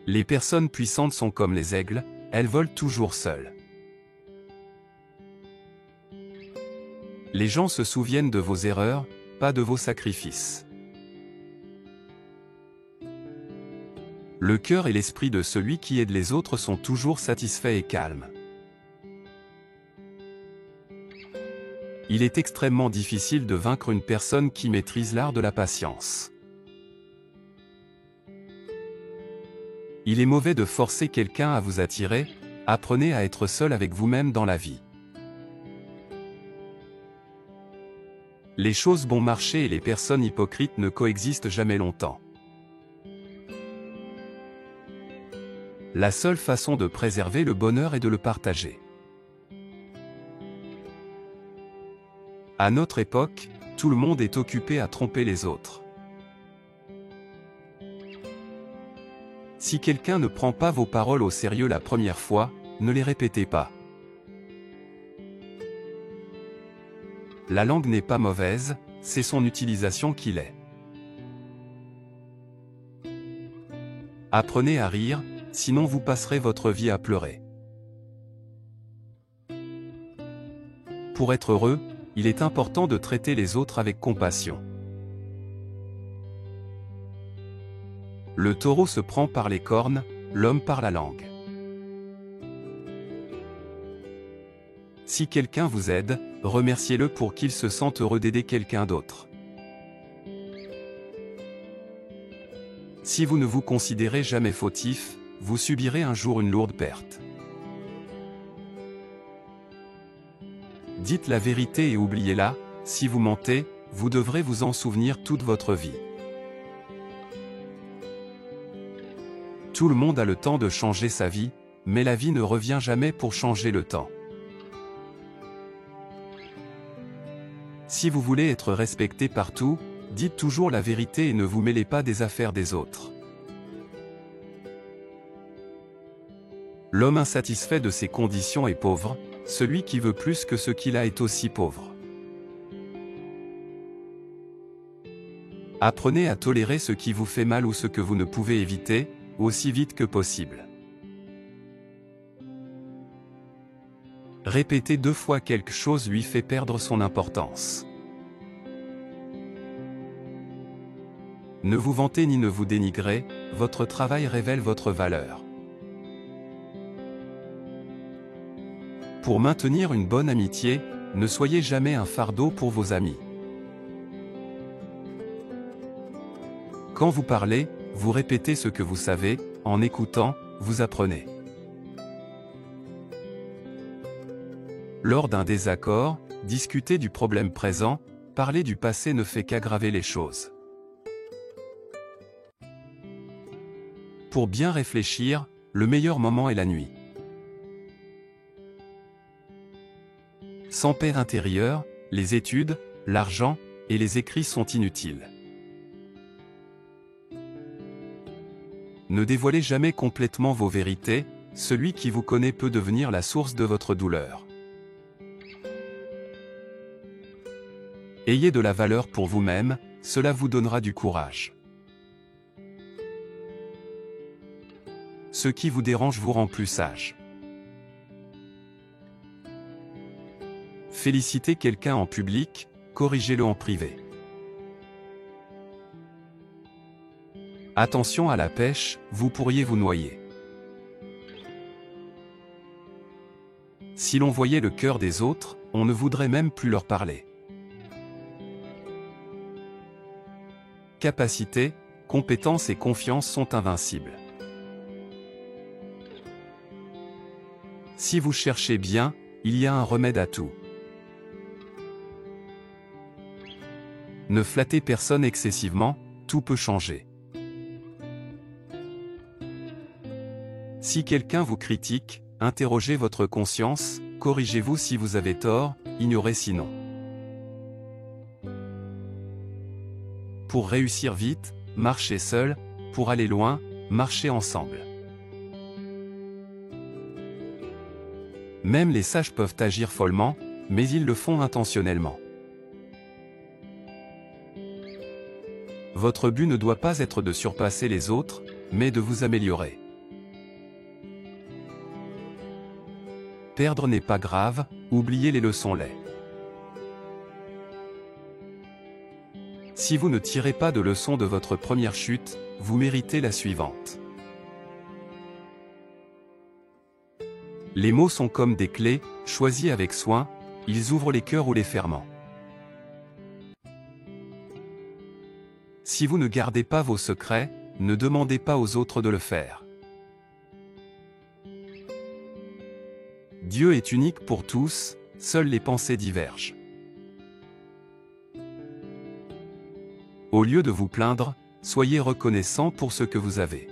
Les personnes puissantes sont comme les aigles, elles volent toujours seules. Les gens se souviennent de vos erreurs, pas de vos sacrifices. Le cœur et l'esprit de celui qui aide les autres sont toujours satisfaits et calmes. Il est extrêmement difficile de vaincre une personne qui maîtrise l'art de la patience. Il est mauvais de forcer quelqu'un à vous attirer, apprenez à être seul avec vous-même dans la vie. Les choses bon marché et les personnes hypocrites ne coexistent jamais longtemps. La seule façon de préserver le bonheur est de le partager. À notre époque, tout le monde est occupé à tromper les autres. Si quelqu'un ne prend pas vos paroles au sérieux la première fois, ne les répétez pas. La langue n'est pas mauvaise, c'est son utilisation qui l'est. Apprenez à rire, sinon vous passerez votre vie à pleurer. Pour être heureux, il est important de traiter les autres avec compassion. Le taureau se prend par les cornes, l'homme par la langue. Si quelqu'un vous aide, remerciez-le pour qu'il se sente heureux d'aider quelqu'un d'autre. Si vous ne vous considérez jamais fautif, vous subirez un jour une lourde perte. Dites la vérité et oubliez-la, si vous mentez, vous devrez vous en souvenir toute votre vie. Tout le monde a le temps de changer sa vie, mais la vie ne revient jamais pour changer le temps. Si vous voulez être respecté partout, dites toujours la vérité et ne vous mêlez pas des affaires des autres. L'homme insatisfait de ses conditions est pauvre, celui qui veut plus que ce qu'il a est aussi pauvre. Apprenez à tolérer ce qui vous fait mal ou ce que vous ne pouvez éviter, aussi vite que possible. Répéter 2 fois quelque chose lui fait perdre son importance. Ne vous vantez ni ne vous dénigrez, votre travail révèle votre valeur. Pour maintenir une bonne amitié, ne soyez jamais un fardeau pour vos amis. Quand vous parlez, vous répétez ce que vous savez, en écoutant, vous apprenez. Lors d'un désaccord, discuter du problème présent, parler du passé ne fait qu'aggraver les choses. Pour bien réfléchir, le meilleur moment est la nuit. Sans paix intérieure, les études, l'argent et les écrits sont inutiles. Ne dévoilez jamais complètement vos vérités, celui qui vous connaît peut devenir la source de votre douleur. Ayez de la valeur pour vous-même, cela vous donnera du courage. Ce qui vous dérange vous rend plus sage. Félicitez quelqu'un en public, corrigez-le en privé. Attention à la pêche, vous pourriez vous noyer. Si l'on voyait le cœur des autres, on ne voudrait même plus leur parler. Capacité, compétence et confiance sont invincibles. Si vous cherchez bien, il y a un remède à tout. Ne flattez personne excessivement, tout peut changer. Si quelqu'un vous critique, interrogez votre conscience, corrigez-vous si vous avez tort, ignorez sinon. Pour réussir vite, marchez seul, pour aller loin, marchez ensemble. Même les sages peuvent agir follement, mais ils le font intentionnellement. Votre but ne doit pas être de surpasser les autres, mais de vous améliorer. Perdre n'est pas grave, oubliez les leçons laides. Si vous ne tirez pas de leçon de votre première chute, vous méritez la suivante. Les mots sont comme des clés, choisis avec soin, ils ouvrent les cœurs ou les ferments. Si vous ne gardez pas vos secrets, ne demandez pas aux autres de le faire. Dieu est unique pour tous, seules les pensées divergent. Au lieu de vous plaindre, soyez reconnaissant pour ce que vous avez.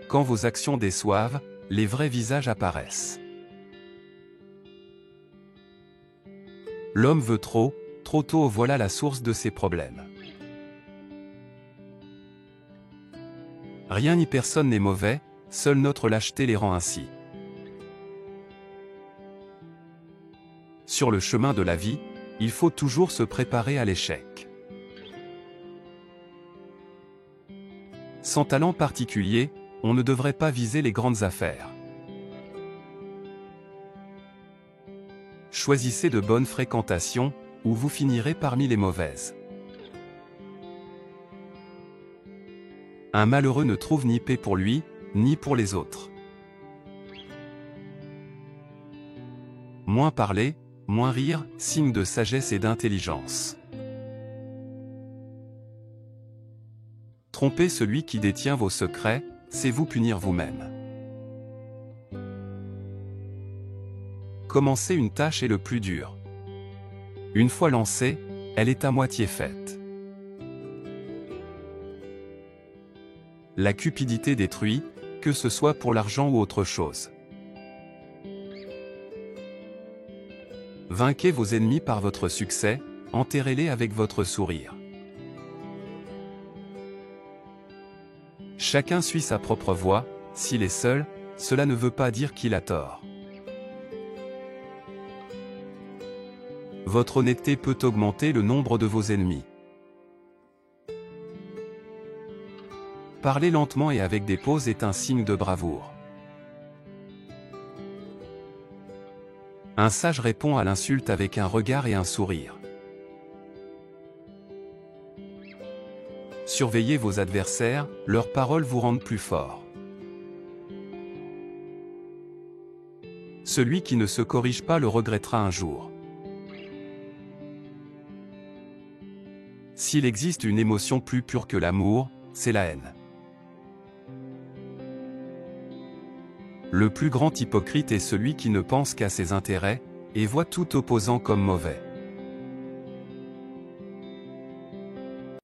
Quand vos actions déçoivent, les vrais visages apparaissent. L'homme veut trop tôt, voilà la source de ses problèmes. Rien ni personne n'est mauvais, seule notre lâcheté les rend ainsi. Sur le chemin de la vie, il faut toujours se préparer à l'échec. Sans talent particulier, on ne devrait pas viser les grandes affaires. Choisissez de bonnes fréquentations, ou vous finirez parmi les mauvaises. Un malheureux ne trouve ni paix pour lui, ni pour les autres. Moins parler, moins rire, signe de sagesse et d'intelligence. Trompez celui qui détient vos secrets, c'est vous punir vous-même. Commencer une tâche est le plus dur. Une fois lancée, elle est à moitié faite. La cupidité détruit, que ce soit pour l'argent ou autre chose. Vainquez vos ennemis par votre succès, enterrez-les avec votre sourire. Chacun suit sa propre voie, s'il est seul, cela ne veut pas dire qu'il a tort. Votre honnêteté peut augmenter le nombre de vos ennemis. Parler lentement et avec des pauses est un signe de bravoure. Un sage répond à l'insulte avec un regard et un sourire. Surveillez vos adversaires, leurs paroles vous rendent plus fort. Celui qui ne se corrige pas le regrettera un jour. S'il existe une émotion plus pure que l'amour, c'est la haine. Le plus grand hypocrite est celui qui ne pense qu'à ses intérêts, et voit tout opposant comme mauvais.